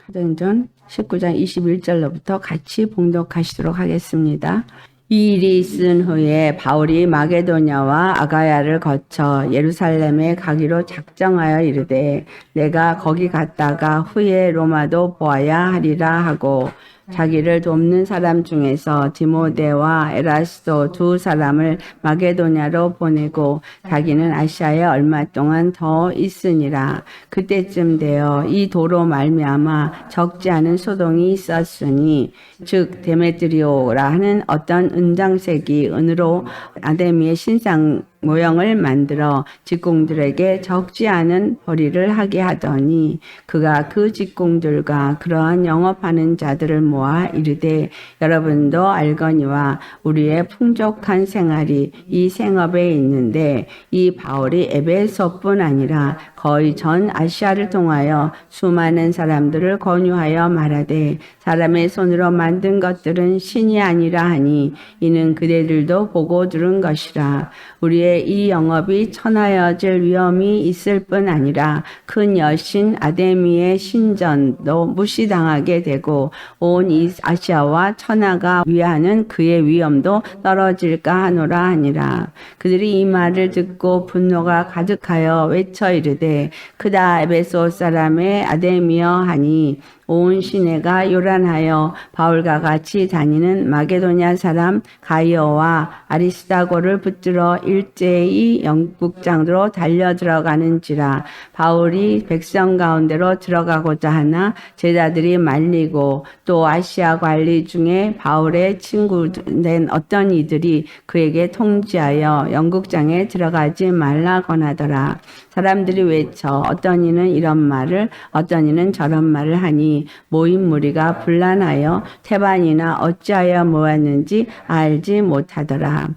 사도행전 19장 21절로부터 같이 봉독하시도록 하겠습니다. 이 일이 있은 후에 바울이 마게도냐와 아가야를 거쳐 예루살렘에 가기로 작정하여 이르되 내가 거기 갔다가 후에 로마도 보아야 하리라 하고 자기를 돕는 사람 중에서 디모데와 에라스도 두 사람을 마게도냐로 보내고 자기는 아시아에 얼마 동안 더 있으니라. 그때쯤 되어 이 도로 말미암아 적지 않은 소동이 있었으니 즉 데메트리오라 하는 어떤 은장색이 은으로 아데미의 신상 모형을 만들어 직공들에게 적지 않은 벌이를 하게 하더니 그가 그 직공들과 그러한 영업하는 자들을 모아 이르되 여러분도 알거니와 우리의 풍족한 생활이 이 생업에 있는데 이 바울이 에베소뿐 아니라 거의 전 아시아를 통하여 수많은 사람들을 권유하여 말하되 사람의 손으로 만든 것들은 신이 아니라 하니 이는 그대들도 보고 들은 것이라. 우리의 이 영업이 천하여질 위험이 있을 뿐 아니라 큰 여신 아데미의 신전도 무시당하게 되고 온 이 아시아와 천하가 위하는 그의 위엄도 떨어질까 하노라 하니라. 그들이 이 말을 듣고 분노가 가득하여 외쳐 이르되 크다 에베소 사람의 아데미여 하니 온 시내가 요란하여 바울과 같이 다니는 마게도냐 사람 가이오와 아리스다고를 붙들어 일제히 영국장으로 달려 들어가는지라. 바울이 백성 가운데로 들어가고자 하나 제자들이 말리고 또 아시아 관리 중에 바울의 친구된 어떤 이들이 그에게 통지하여 영국장에 들어가지 말라 권하더라. 사람들이 외쳐 어떤 이는 이런 말을 어떤 이는 저런 말을 하니 모인 무리가 분란하여 태반이나 어찌하여 모았는지 알지 못하더라.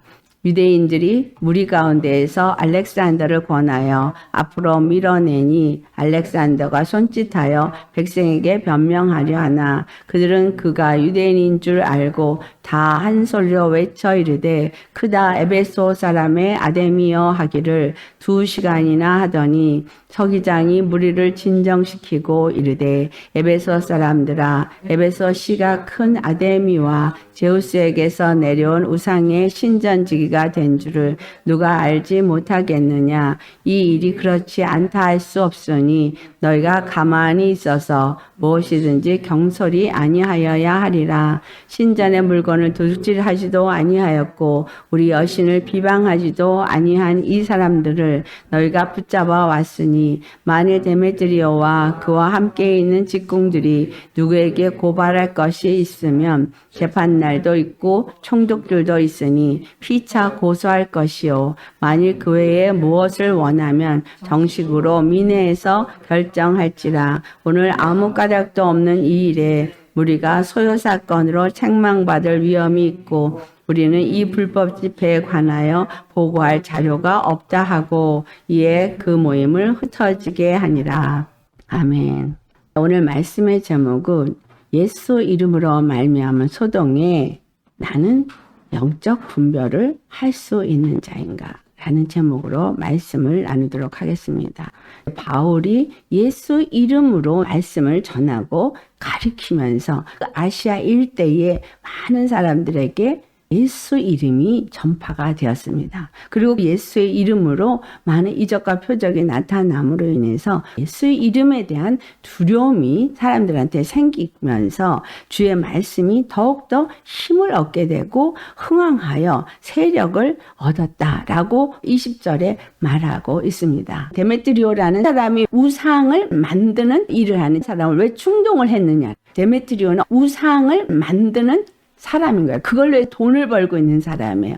유대인들이 무리 가운데에서 알렉산더를 권하여 앞으로 밀어내니 알렉산더가 손짓하여 백성에게 변명하려 하나 그들은 그가 유대인인 줄 알고 다 한 소리로 외쳐 이르되 크다 에베소 사람의 아데미여 하기를 2시간이나 하더니 서기장이 무리를 진정시키고 이르되 에베소 사람들아 에베소 시가 큰 아데미와 제우스에게서 내려온 우상의 신전지기가 된 줄을 누가 알지 못하겠느냐. 이 일이 그렇지 않다 할 수 없으니 너희가 가만히 있어서 무엇이든지 경솔이 아니하여야 하리라. 신전의 물건을 도둑질하지도 아니하였고 우리 여신을 비방하지도 아니한 이 사람들을 너희가 붙잡아 왔으니 만일 데메트리오와 그와 함께 있는 직공들이 누구에게 고발할 것이 있으면 재판날도 있고 총독들도 있으니 피차 고소할 것이요 만일 그 외에 무엇을 원하면 정식으로 민회에서 결정할지라. 오늘 아무 까닭도 없는 이 일에 우리가 소요 사건으로 책망받을 위험이 있고 우리는 이 불법 집회에 관하여 보고할 자료가 없다 하고 이에 그 모임을 흩어지게 하니라. 아멘. 오늘 말씀의 제목은 예수 이름으로 말미암은 소동에 나는 영적 분별을 할 수 있는 자인가? 라는 제목으로 말씀을 나누도록 하겠습니다. 바울이 예수 이름으로 말씀을 전하고 가르치면서 아시아 일대의 많은 사람들에게 예수 이름이 전파가 되었습니다. 그리고 예수의 이름으로 많은 이적과 표적이 나타남으로 인해서 예수의 이름에 대한 두려움이 사람들한테 생기면서 주의 말씀이 더욱더 힘을 얻게 되고 흥왕하여 세력을 얻었다라고 20절에 말하고 있습니다. 데메트리오라는 사람이 우상을 만드는 일을 하는 사람을 왜 충동을 했느냐. 데메트리오는 우상을 만드는 사람인 거예요. 그걸로 돈을 벌고 있는 사람이에요.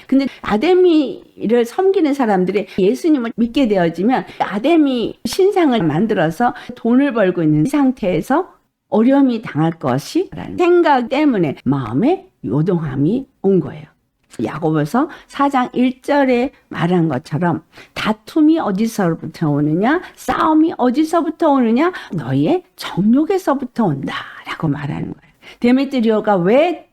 근데 아데미를 섬기는 사람들이 예수님을 믿게 되어지면 아데미 신상을 만들어서 돈을 벌고 있는 상태에서 어려움이 당할 것이라는 생각 때문에 마음에 요동함이 온 거예요. 야고보서 4장 1절에 말한 것처럼 다툼이 어디서부터 오느냐, 싸움이 어디서부터 오느냐, 너희의 정욕에서부터 온다라고 말하는 거예요. 데메트리오가 왜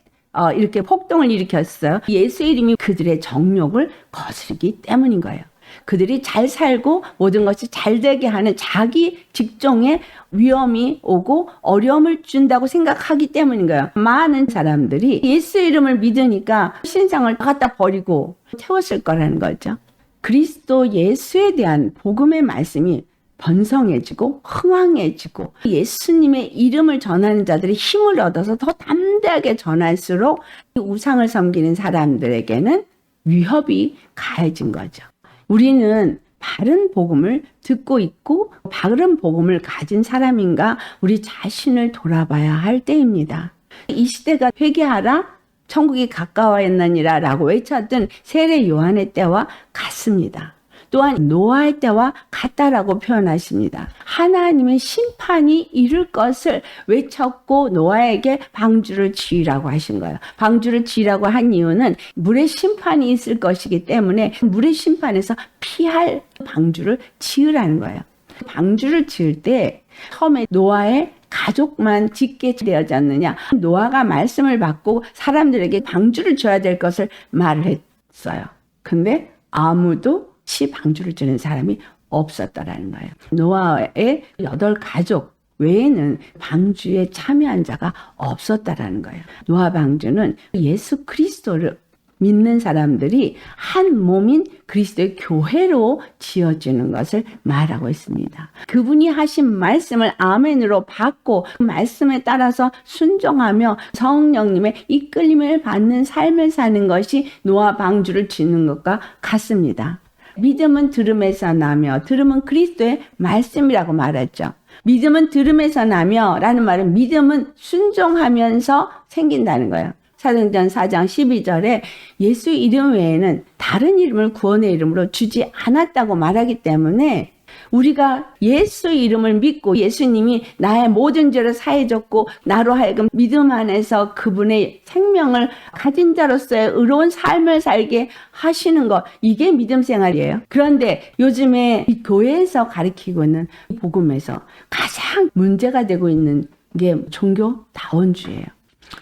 이렇게 폭동을 일으켰어요? 예수 이름이 그들의 정욕을 거스르기 때문인 거예요. 그들이 잘 살고 모든 것이 잘 되게 하는 자기 직종에 위험이 오고 어려움을 준다고 생각하기 때문인 거예요. 많은 사람들이 예수 이름을 믿으니까 신상을 다 갖다 버리고 채웠을 거라는 거죠. 그리스도 예수에 대한 복음의 말씀이 번성해지고 흥왕해지고 예수님의 이름을 전하는 자들이 힘을 얻어서 더 담대하게 전할수록 우상을 섬기는 사람들에게는 위협이 가해진 거죠. 우리는 바른 복음을 듣고 있고 바른 복음을 가진 사람인가 우리 자신을 돌아봐야 할 때입니다. 이 시대가 회개하라 천국이 가까워했느니라 라고 외쳤던 세례 요한의 때와 같습니다. 또한 노아의 때와 같다라고 표현하십니다. 하나님의 심판이 이룰 것을 외쳤고 노아에게 방주를 지으라고 하신 거예요. 방주를 지으라고 한 이유는 물의 심판이 있을 것이기 때문에 물의 심판에서 피할 방주를 지으라는 거예요. 방주를 지을 때 처음에 노아의 가족만 짓게 되어졌느냐? 노아가 말씀을 받고 사람들에게 방주를 줘야 될 것을 말을 했어요. 근데 아무도 방주를 지는 사람이 없었더라는 거예요. 노아의 8가족 외에는 방주에 참여한 자가 없었다라는 거예요. 노아 방주는 예수 그리스도를 믿는 사람들이 한 몸인 그리스도의 교회로 지어지는 것을 말하고 있습니다. 그분이 하신 말씀을 아멘으로 받고 그 말씀에 따라서 순종하며 성령님의 이끌림을 받는 삶을 사는 것이 노아 방주를 짓는 것과 같습니다. 믿음은 들음에서 나며 들음은 그리스도의 말씀이라고 말했죠. 믿음은 들음에서 나며 라는 말은 믿음은 순종하면서 생긴다는 거예요. 사도행전 4장 12절에 예수 이름 외에는 다른 이름을 구원의 이름으로 주지 않았다고 말하기 때문에 우리가 예수 이름을 믿고 예수님이 나의 모든 죄를 사해줬고 나로 하여금 믿음 안에서 그분의 생명을 가진 자로서의 의로운 삶을 살게 하시는 것, 이게 믿음 생활이에요. 그런데 요즘에 이 교회에서 가르치고 있는 복음에서 가장 문제가 되고 있는 게 종교다원주의예요.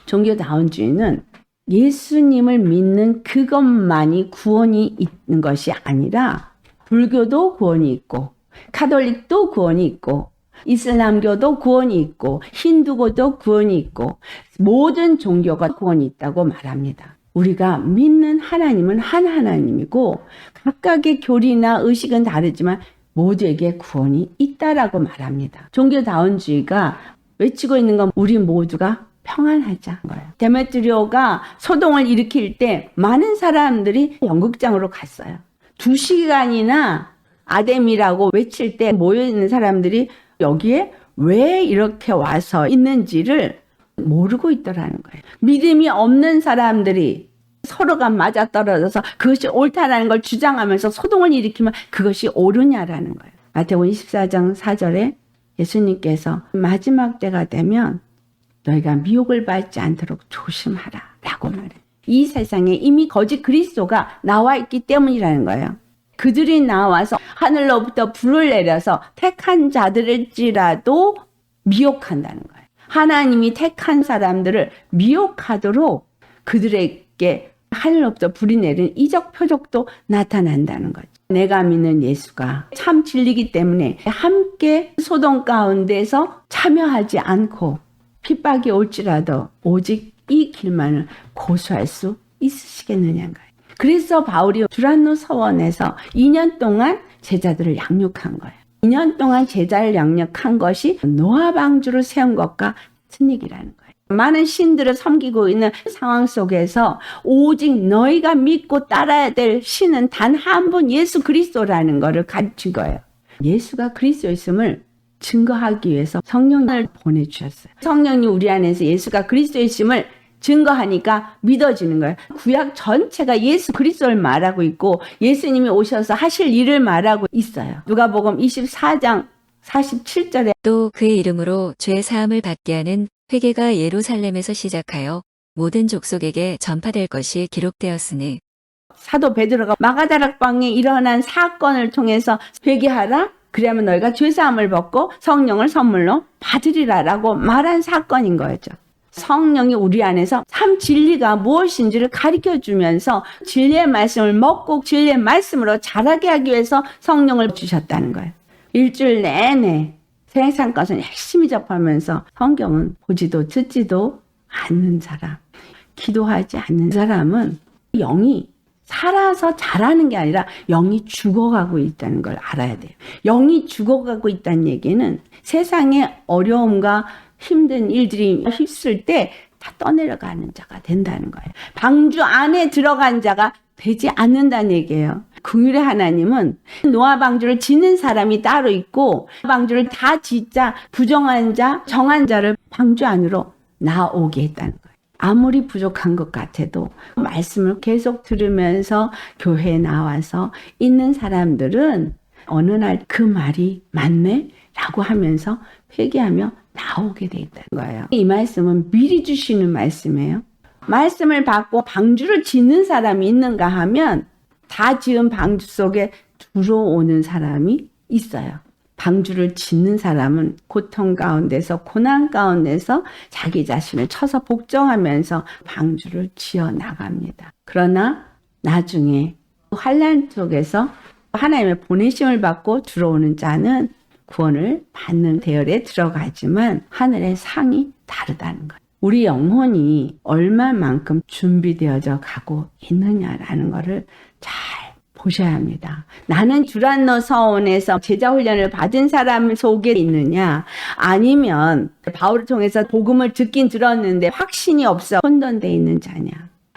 종교다원주의는 예수님을 믿는 그것만이 구원이 있는 것이 아니라 불교도 구원이 있고 카톨릭도 구원이 있고 이슬람교도 구원이 있고 힌두교도 구원이 있고 모든 종교가 구원이 있다고 말합니다. 우리가 믿는 하나님은 한 하나님이고 각각의 교리나 의식은 다르지만 모두에게 구원이 있다라고 말합니다. 종교다원주의가 외치고 있는 건 우리 모두가 평안하자는 거예요. 데메트리오가 소동을 일으킬 때 많은 사람들이 연극장으로 갔어요. 2시간이나 아뎀이라고 외칠 때 모여있는 사람들이 여기에 왜 이렇게 와서 있는지를 모르고 있더라는 거예요. 믿음이 없는 사람들이 서로가 맞아떨어져서 그것이 옳다라는 걸 주장하면서 소동을 일으키면 그것이 옳으냐라는 거예요. 마태복음 24장 4절에 예수님께서 마지막 때가 되면 너희가 미혹을 받지 않도록 조심하라 라고 말해요. 이 세상에 이미 거짓 그리스도가 나와 있기 때문이라는 거예요. 그들이 나와서 하늘로부터 불을 내려서 택한 자들일지라도 미혹한다는 거예요. 하나님이 택한 사람들을 미혹하도록 그들에게 하늘로부터 불이 내리는 이적 표적도 나타난다는 거죠. 내가 믿는 예수가 참 진리이기 때문에 함께 소동 가운데서 참여하지 않고 핍박이 올지라도 오직 이 길만을 고수할 수 있으시겠느냐는 거예요. 그래서 바울이 두란노 서원에서 2년 동안 제자들을 양육한 거예요. 2년 동안 제자를 양육한 것이 노아 방주를 세운 것과 같은 얘기라는 거예요. 많은 신들을 섬기고 있는 상황 속에서 오직 너희가 믿고 따라야 될 신은 단 한 분 예수 그리스도라는 것을 가르친 거예요. 예수가 그리스도였음을 증거하기 위해서 성령을 보내주셨어요. 성령이 우리 안에서 예수가 그리스도였음을 증거하니까 믿어지는 거예요. 구약 전체가 예수 그리스도를 말하고 있고 예수님이 오셔서 하실 일을 말하고 있어요. 누가복음 24장 47절에 또 그의 이름으로 죄 사함을 받게 하는 회개가 예루살렘에서 시작하여 모든 족속에게 전파될 것이 기록되었으니 사도 베드로가 마가다락방에 일어난 사건을 통해서 회개하라. 그러면 너희가 죄사함을 받고 성령을 선물로 받으리라라고 말한 사건인 거죠. 성령이 우리 안에서 참 진리가 무엇인지를 가르쳐 주면서 진리의 말씀을 먹고 진리의 말씀으로 자라게 하기 위해서 성령을 주셨다는 거예요. 일주일 내내 세상 것은 열심히 접하면서 성경은 보지도 듣지도 않는 사람, 기도하지 않는 사람은 영이 살아서 자라는 게 아니라 영이 죽어가고 있다는 걸 알아야 돼요. 영이 죽어가고 있다는 얘기는 세상의 어려움과 힘든 일들이 휩쓸 때 다 떠내려가는 자가 된다는 거예요. 방주 안에 들어간 자가 되지 않는다는 얘기예요. 긍휼의 하나님은 노아 방주를 짓는 사람이 따로 있고 방주를 다 짓자 부정한 자, 정한 자를 방주 안으로 나오게 했다는 거예요. 아무리 부족한 것 같아도 말씀을 계속 들으면서 교회에 나와서 있는 사람들은 어느 날 그 말이 맞네? 라고 하면서 회개하며 나오게 돼 있다는 거예요. 이 말씀은 미리 주시는 말씀이에요. 말씀을 받고 방주를 짓는 사람이 있는가 하면 다 지은 방주 속에 들어오는 사람이 있어요. 방주를 짓는 사람은 고통 가운데서 고난 가운데서 자기 자신을 쳐서 복종하면서 방주를 지어 나갑니다. 그러나 나중에 환난 속에서 하나님의 보내심을 받고 들어오는 자는 구원을 받는 대열에 들어가지만 하늘의 상이 다르다는 거예요. 우리 영혼이 얼마만큼 준비되어져 가고 있느냐라는 것을 잘 보셔야 합니다. 나는 두란노 서원에서 제자 훈련을 받은 사람 속에 있느냐 아니면 바울을 통해서 복음을 듣긴 들었는데 확신이 없어 혼돈되어 있는 자냐.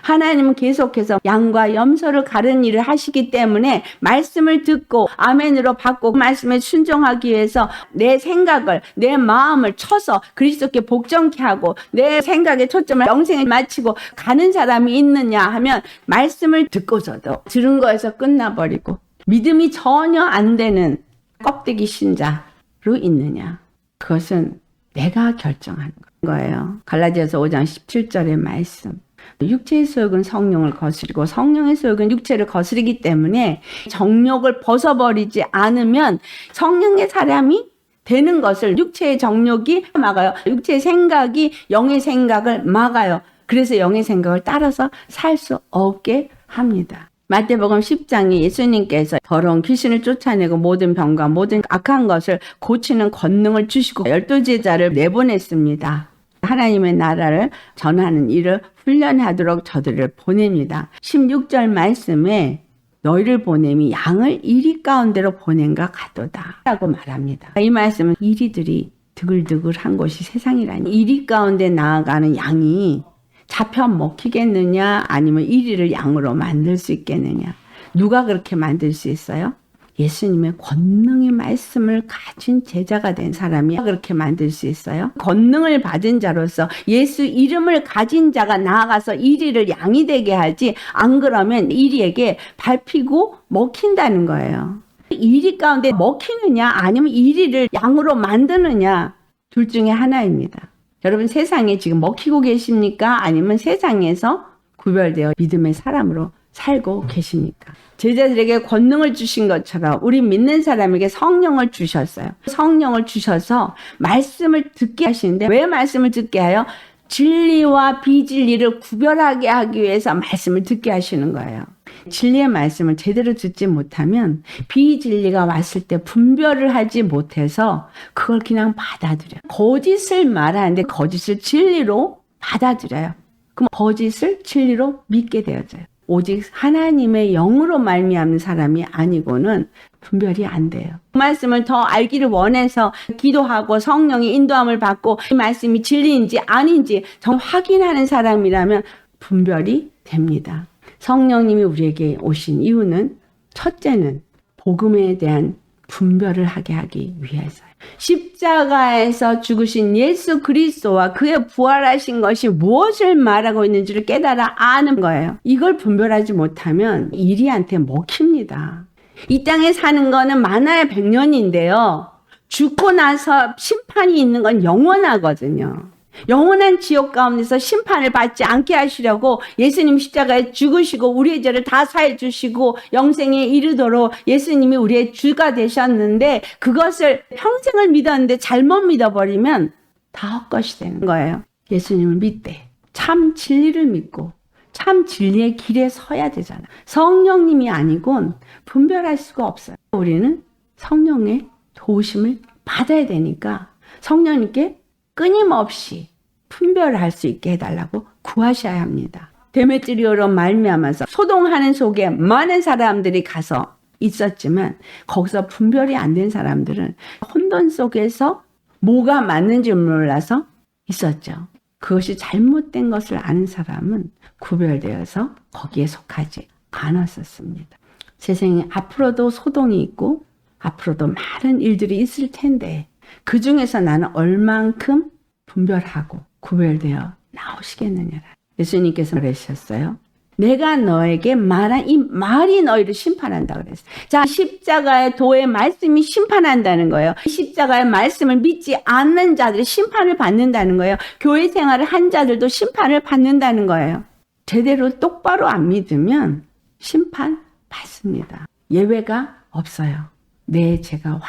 하나님은 계속해서 양과 염소를 가르는 일을 하시기 때문에 말씀을 듣고 아멘으로 받고 말씀에 순종하기 위해서 내 생각을 내 마음을 쳐서 그리스도께 복종케 하고 내 생각의 초점을 영생에 맞추고 가는 사람이 있느냐 하면 말씀을 듣고서도 들은 거에서 끝나버리고 믿음이 전혀 안 되는 껍데기 신자로 있느냐. 그것은 내가 결정하는 거예요. 갈라디아서 5장 17절의 말씀. 육체의 소욕은 성령을 거스리고 성령의 소욕은 육체를 거스리기 때문에 정욕을 벗어버리지 않으면 성령의 사람이 되는 것을 육체의 정욕이 막아요. 육체의 생각이 영의 생각을 막아요. 그래서 영의 생각을 따라서 살 수 없게 합니다. 마태복음 10장에 예수님께서 더러운 귀신을 쫓아내고 모든 병과 모든 악한 것을 고치는 권능을 주시고 12제자를 내보냈습니다. 하나님의 나라를 전하는 일을 훈련하도록 저들을 보냅니다. 16절 말씀에 너희를 보냄이 양을 이리 가운데로 보낸가 같도다 라고 말합니다. 이 말씀은 이리들이 드글드글한 곳이 세상이라니 이리 가운데 나아가는 양이 잡혀 먹히겠느냐 아니면 이리를 양으로 만들 수 있겠느냐. 누가 그렇게 만들 수 있어요? 예수님의 권능의 말씀을 가진 제자가 된 사람이 그렇게 만들 수 있어요? 권능을 받은 자로서 예수 이름을 가진 자가 나아가서 이리를 양이 되게 하지 안 그러면 이리에게 밟히고 먹힌다는 거예요. 이리 가운데 먹히느냐 아니면 이리를 양으로 만드느냐 둘 중에 하나입니다. 여러분 세상에 지금 먹히고 계십니까? 아니면 세상에서 구별되어 믿음의 사람으로 살고 계십니까? 제자들에게 권능을 주신 것처럼 우리 믿는 사람에게 성령을 주셨어요. 성령을 주셔서 말씀을 듣게 하시는데 왜 말씀을 듣게 하여? 진리와 비진리를 구별하게 하기 위해서 말씀을 듣게 하시는 거예요. 진리의 말씀을 제대로 듣지 못하면 비진리가 왔을 때 분별을 하지 못해서 그걸 그냥 받아들여요. 거짓을 말하는데 거짓을 진리로 받아들여요. 그럼 거짓을 진리로 믿게 되어져요. 오직 하나님의 영으로 말미암는 사람이 아니고는 분별이 안 돼요. 그 말씀을 더 알기를 원해서 기도하고 성령의 인도함을 받고 이 말씀이 진리인지 아닌지 정 확인하는 사람이라면 분별이 됩니다. 성령님이 우리에게 오신 이유는 첫째는 복음에 대한 분별을 하게 하기 위해서요. 십자가에서 죽으신 예수 그리스도와 그의 부활하신 것이 무엇을 말하고 있는지를 깨달아 아는 거예요. 이걸 분별하지 못하면 이리한테 먹힙니다. 이 땅에 사는 거는 많아야 100년인데요. 죽고 나서 심판이 있는 건 영원하거든요. 영원한 지옥 가운데서 심판을 받지 않게 하시려고 예수님 십자가에 죽으시고 우리의 죄를 다 사해 주시고 영생에 이르도록 예수님이 우리의 주가 되셨는데 그것을 평생을 믿었는데 잘못 믿어버리면 다 헛것이 되는 거예요. 예수님을 믿되 참 진리를 믿고 참 진리의 길에 서야 되잖아. 성령님이 아니곤 분별할 수가 없어요. 우리는 성령의 도우심을 받아야 되니까 성령님께 끊임없이 분별할 수 있게 해달라고 구하셔야 합니다. 데메트리오로 말미암아서 소동하는 속에 많은 사람들이 가서 있었지만 거기서 분별이 안 된 사람들은 혼돈 속에서 뭐가 맞는지 몰라서 있었죠. 그것이 잘못된 것을 아는 사람은 구별되어서 거기에 속하지 않았었습니다. 세상에 앞으로도 소동이 있고 앞으로도 많은 일들이 있을 텐데 그 중에서 나는 얼만큼 분별하고 구별되어 나오시겠느냐라. 예수님께서 그러셨어요. 내가 너에게 말한 이 말이 너희를 심판한다 그랬어요. 자, 십자가의 도의 말씀이 심판한다는 거예요. 십자가의 말씀을 믿지 않는 자들이 심판을 받는다는 거예요. 교회 생활을 한 자들도 심판을 받는다는 거예요. 제대로 똑바로 안 믿으면 심판 받습니다. 예외가 없어요. 내 죄가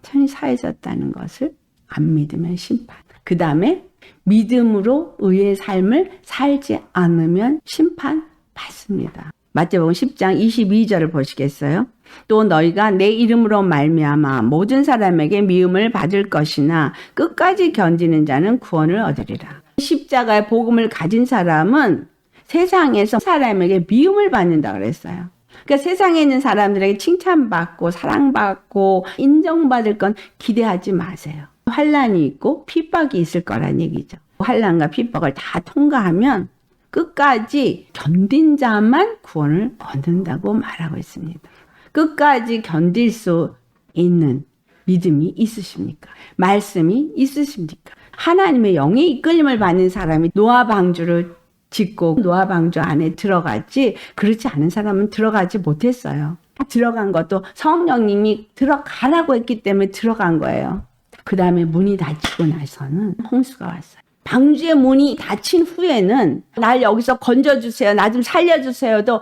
완전히 사해졌다는 것을 안 믿으면 심판. 그 다음에 믿음으로 의의 삶을 살지 않으면 심판 받습니다. 마태복음 10장 22절을 보시겠어요? 또 너희가 내 이름으로 말미암아 모든 사람에게 미움을 받을 것이나 끝까지 견디는 자는 구원을 얻으리라. 십자가의 복음을 가진 사람은 세상에서 사람에게 미움을 받는다 그랬어요. 그러니까 세상에 있는 사람들에게 칭찬받고 사랑받고 인정받을 건 기대하지 마세요. 환난이 있고 핍박이 있을 거란 얘기죠. 환난과 핍박을 다 통과하면 끝까지 견딘 자만 구원을 얻는다고 말하고 있습니다. 끝까지 견딜 수 있는 믿음이 있으십니까? 말씀이 있으십니까? 하나님의 영의 이끌림을 받는 사람이 노아 방주를 짓고 노아 방주 안에 들어갔지 그렇지 않은 사람은 들어가지 못했어요. 들어간 것도 성령님이 들어가라고 했기 때문에 들어간 거예요. 그 다음에 문이 닫히고 나서는 홍수가 왔어요. 방주의 문이 닫힌 후에는 날 여기서 건져주세요. 나 좀 살려주세요도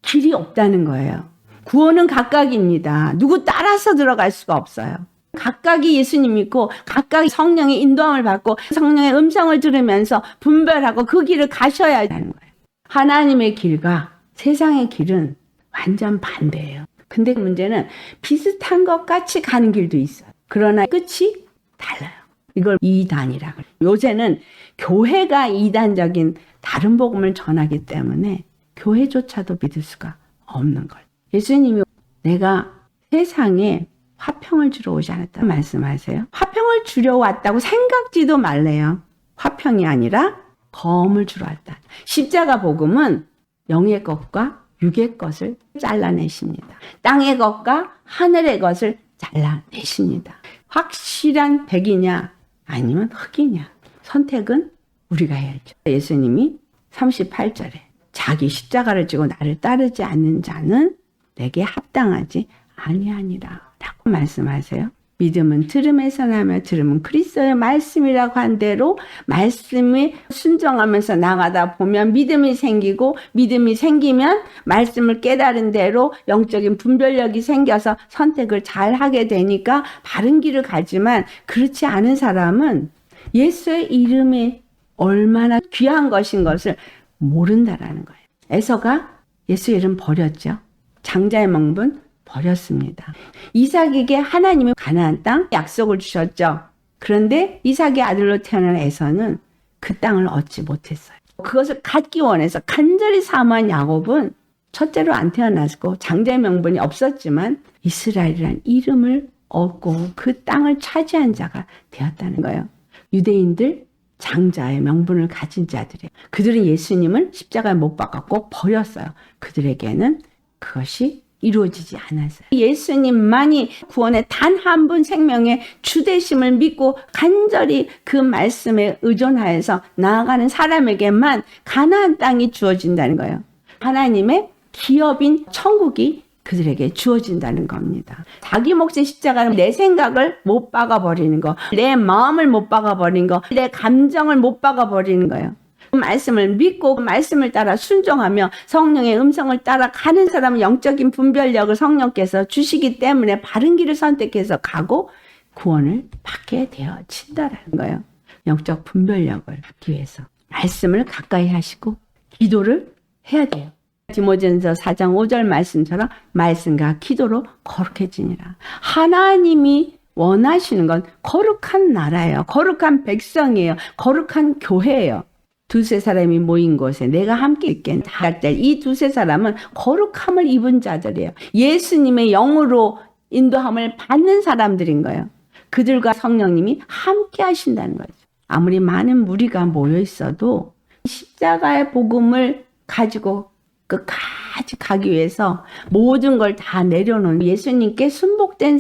길이 없다는 거예요. 구원은 각각입니다. 누구 따라서 들어갈 수가 없어요. 각각이 예수님 믿고 각각이 성령의 인도함을 받고 성령의 음성을 들으면서 분별하고 그 길을 가셔야 하는 거예요. 하나님의 길과 세상의 길은 완전 반대예요. 근데 문제는 비슷한 것 같이 가는 길도 있어요. 그러나 끝이 달라요. 이걸 이단이라고 해요. 요새는 교회가 이단적인 다른 복음을 전하기 때문에 교회조차도 믿을 수가 없는 거예요. 예수님이 내가 세상에 화평을 주러 오지 않았다 말씀하세요. 화평을 주려 왔다고 생각지도 말래요. 화평이 아니라 검을 주러 왔다. 십자가 복음은 영의 것과 육의 것을 잘라내십니다. 땅의 것과 하늘의 것을 잘라내십니다. 확실한 백이냐 아니면 흑이냐 선택은 우리가 해야죠. 예수님이 38절에 자기 십자가를 지고 나를 따르지 않는 자는 내게 합당하지 아니하니라 라고 말씀하세요. 믿음은 들음에서 나며 들음은 그리스도의 말씀이라고 한 대로 말씀에 순종하면서 나가다 보면 믿음이 생기고 믿음이 생기면 말씀을 깨달은 대로 영적인 분별력이 생겨서 선택을 잘 하게 되니까 바른 길을 가지만 그렇지 않은 사람은 예수의 이름이 얼마나 귀한 것인 것을 모른다라는 거예요. 에서가 예수 이름 버렸죠. 장자의 명분 버렸습니다. 이삭에게 하나님이 가나안 땅 약속을 주셨죠. 그런데 이삭의 아들로 태어난 에서는 그 땅을 얻지 못했어요. 그것을 갖기 원해서 간절히 사모한 야곱은 첫째로 안 태어났고 장자의 명분이 없었지만 이스라엘이라는 이름을 얻고 그 땅을 차지한 자가 되었다는 거예요. 유대인들 장자의 명분을 가진 자들이에요. 그들은 예수님을 십자가에 못 박았고 버렸어요. 그들에게는 그것이 이루어지지 않았어요. 예수님만이 구원의 단 한 분 생명의 주되심을 믿고 간절히 그 말씀에 의존하여서 나아가는 사람에게만 가나안 땅이 주어진다는 거예요. 하나님의 기업인 천국이 그들에게 주어진다는 겁니다. 자기 몫의 십자가는 내 생각을 못 박아버리는 거, 내 마음을 못 박아버리는 거, 내 감정을 못 박아버리는 거예요. 말씀을 믿고 말씀을 따라 순종하며 성령의 음성을 따라 가는 사람은 영적인 분별력을 성령께서 주시기 때문에 바른 길을 선택해서 가고 구원을 받게 되어진다라는 거예요. 영적 분별력을 얻기 위해서 말씀을 가까이 하시고 기도를 해야 돼요. 디모데전서 4장 5절 말씀처럼 말씀과 기도로 거룩해지니라. 하나님이 원하시는 건 거룩한 나라예요. 거룩한 백성이에요. 거룩한 교회예요. 두세 사람이 모인 곳에 내가 함께 있게 할 때 이 두세 사람은 거룩함을 입은 자들이에요. 예수님의 영으로 인도함을 받는 사람들인 거예요. 그들과 성령님이 함께 하신다는 거죠. 아무리 많은 무리가 모여 있어도 십자가의 복음을 가지고 끝까지 가기 위해서 모든 걸 다 내려놓은 예수님께 순복된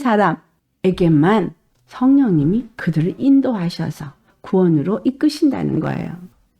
사람에게만 성령님이 그들을 인도하셔서 구원으로 이끄신다는 거예요.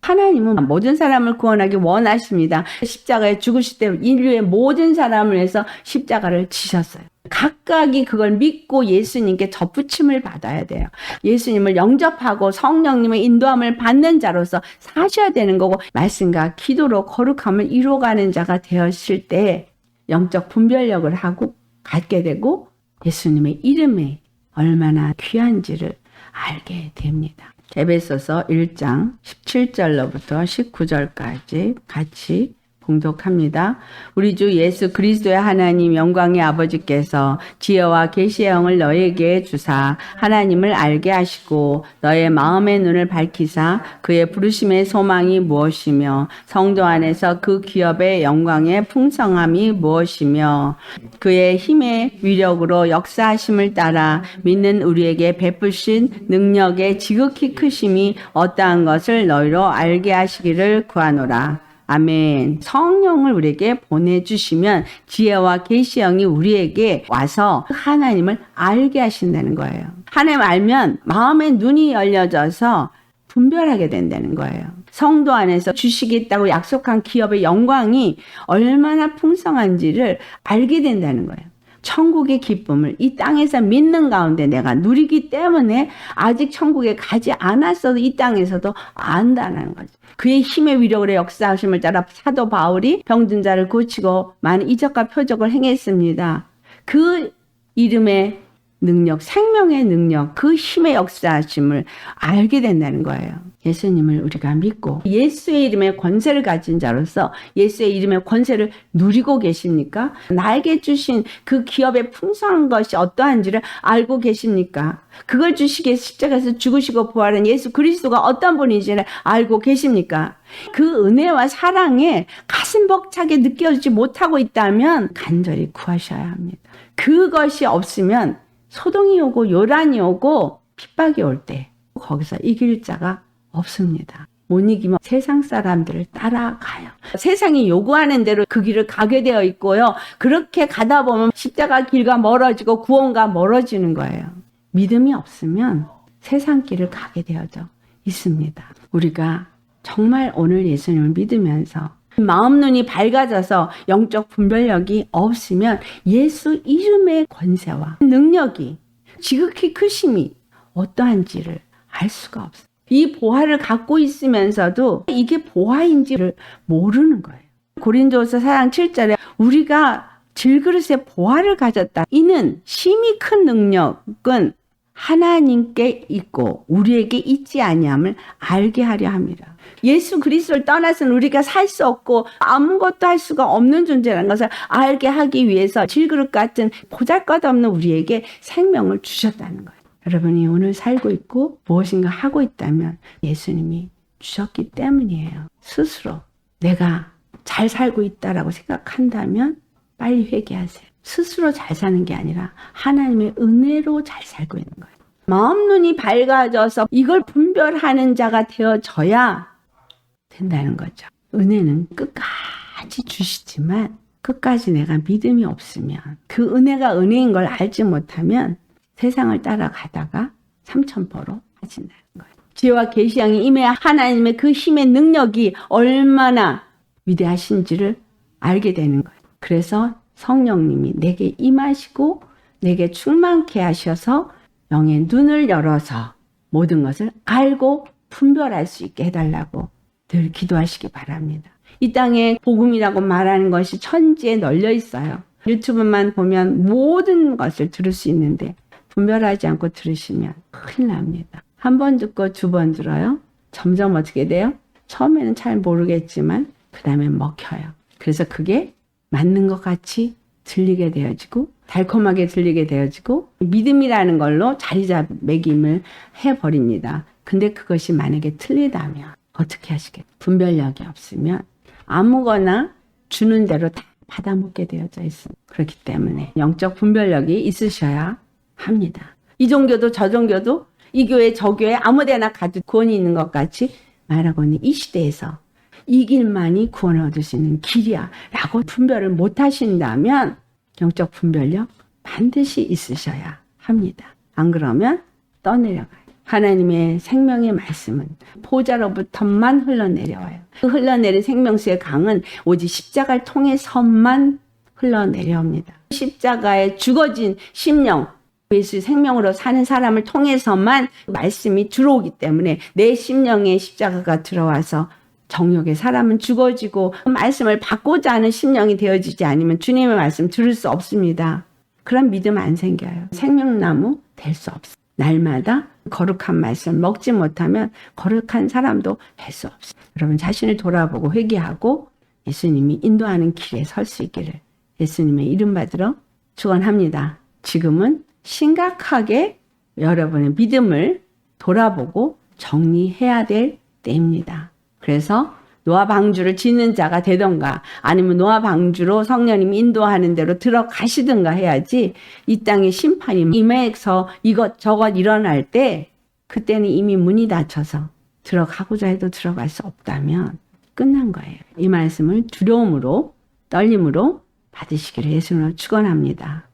하나님은 모든 사람을 구원하기 원하십니다. 십자가에 죽으실 때 인류의 모든 사람을 위해서 십자가를 지셨어요. 각각이 그걸 믿고 예수님께 접붙임을 받아야 돼요. 예수님을 영접하고 성령님의 인도함을 받는 자로서 사셔야 되는 거고, 말씀과 기도로 거룩함을 이루어가는 자가 되었을 때 영적 분별력을 하고 갖게 되고 예수님의 이름이 얼마나 귀한지를 알게 됩니다. 에베소서 1장 17절로부터 19절까지 같이 봉독합니다. 우리 주 예수 그리스도의 하나님 영광의 아버지께서 지혜와 계시의 영을 너에게 주사 하나님을 알게 하시고 너의 마음의 눈을 밝히사 그의 부르심의 소망이 무엇이며 성도 안에서 그 기업의 영광의 풍성함이 무엇이며 그의 힘의 위력으로 역사하심을 따라 믿는 우리에게 베푸신 능력의 지극히 크심이 어떠한 것을 너희로 알게 하시기를 구하노라. 아멘. 성령을 우리에게 보내주시면 지혜와 계시의 영이 우리에게 와서 하나님을 알게 하신다는 거예요. 하나님 알면 마음의 눈이 열려져서 분별하게 된다는 거예요. 성도 안에서 주시겠다고 약속한 기업의 영광이 얼마나 풍성한지를 알게 된다는 거예요. 천국의 기쁨을 이 땅에서 믿는 가운데 내가 누리기 때문에 아직 천국에 가지 않았어도 이 땅에서도 안다는 거죠. 그의 힘의 위력으로 역사하심을 따라 사도 바울이 병든 자를 고치고 많은 이적과 표적을 행했습니다. 그 이름의 능력, 생명의 능력, 그 힘의 역사하심을 알게 된다는 거예요. 예수님을 우리가 믿고 예수의 이름의 권세를 가진 자로서 예수의 이름의 권세를 누리고 계십니까? 나에게 주신 그 기업의 풍성한 것이 어떠한지를 알고 계십니까? 그걸 주시기 위해 십자가에서 죽으시고 부활한 예수 그리스도가 어떤 분인지를 알고 계십니까? 그 은혜와 사랑에 가슴 벅차게 느껴지지 못하고 있다면 간절히 구하셔야 합니다. 그것이 없으면 소동이 오고 요란이 오고 핍박이 올 때 거기서 이길 자가 없습니다. 못 이기면 세상 사람들을 따라가요. 세상이 요구하는 대로 그 길을 가게 되어 있고요. 그렇게 가다 보면 십자가 길과 멀어지고 구원과 멀어지는 거예요. 믿음이 없으면 세상 길을 가게 되어져 있습니다. 우리가 정말 오늘 예수님을 믿으면서 마음 눈이 밝아져서 영적 분별력이 없으면 예수 이름의 권세와 능력이 지극히 크심이 어떠한지를 알 수가 없어요. 이 보화를 갖고 있으면서도 이게 보화인지를 모르는 거예요. 고린도서 4장 7절에 우리가 질그릇에 보화를 가졌다. 이는 심히 큰 능력은 하나님께 있고 우리에게 있지 아니함을 알게 하려 함이라. 예수 그리스도를 떠나서는 우리가 살 수 없고 아무것도 할 수가 없는 존재라는 것을 알게 하기 위해서 질그릇 같은 보잘것없는 우리에게 생명을 주셨다는 거예요. 여러분이 오늘 살고 있고 무엇인가 하고 있다면 예수님이 주셨기 때문이에요. 스스로 내가 잘 살고 있다라고 생각한다면 빨리 회개하세요. 스스로 잘 사는 게 아니라 하나님의 은혜로 잘 살고 있는 거예요. 마음 눈이 밝아져서 이걸 분별하는 자가 되어져야 된다는 거죠. 은혜는 끝까지 주시지만 끝까지 내가 믿음이 없으면 그 은혜가 은혜인 걸 알지 못하면 세상을 따라가다가 삼천포로 빠진다는 거예요. 지혜와 계시양이 임해야 하나님의 그 힘의 능력이 얼마나 위대하신지를 알게 되는 거예요. 그래서 성령님이 내게 임하시고 내게 충만케 하셔서 영의 눈을 열어서 모든 것을 알고 분별할 수 있게 해달라고 늘 기도하시기 바랍니다. 이 땅에 복음이라고 말하는 것이 천지에 널려 있어요. 유튜브만 보면 모든 것을 들을 수 있는데 분별하지 않고 들으시면 큰일 납니다. 한 번 듣고 두 번 들어요. 점점 어떻게 돼요? 처음에는 잘 모르겠지만 그 다음에 먹혀요. 그래서 그게 맞는 것 같이 들리게 되어지고 달콤하게 들리게 되어지고 믿음이라는 걸로 자리매김을 해버립니다. 근데 그것이 만약에 틀리다면 어떻게 하시겠어요? 분별력이 없으면 아무거나 주는 대로 다 받아먹게 되어져 있습니다. 그렇기 때문에 영적 분별력이 있으셔야 합니다. 이 종교도 저 종교도 이 교회 저 교회 아무데나 가도 구원이 있는 것 같이 말하고는 이 시대에서 이 길만이 구원을 얻을 수 있는 길이야 라고 분별을 못 하신다면 영적 분별력 반드시 있으셔야 합니다. 안 그러면 떠내려가요. 하나님의 생명의 말씀은 보좌로부터만 흘러내려와요. 그 흘러내린 생명수의 강은 오직 십자가를 통해서만 흘러내려옵니다. 십자가에 죽어진 심령, 예수의 생명으로 사는 사람을 통해서만 말씀이 들어오기 때문에 내 심령에 십자가가 들어와서 정욕의 사람은 죽어지고 말씀을 받고자 하는 심령이 되어지지 않으면 주님의 말씀 들을 수 없습니다. 그런 믿음 안 생겨요. 생명나무 될 수 없어요. 날마다 거룩한 말씀 먹지 못하면 거룩한 사람도 될 수 없어요. 여러분 자신을 돌아보고 회개하고 예수님이 인도하는 길에 설 수 있기를 예수님의 이름 받들어 축원합니다. 지금은 심각하게 여러분의 믿음을 돌아보고 정리해야 될 때입니다. 그래서 노아 방주를 짓는 자가 되던가 아니면 노아 방주로 성령님이 인도하는 대로 들어가시든가 해야지 이 땅에 심판이 임해서 이것저것 일어날 때 그때는 이미 문이 닫혀서 들어가고자 해도 들어갈 수 없다면 끝난 거예요. 이 말씀을 두려움으로 떨림으로 받으시기를 예수님으로 축원합니다.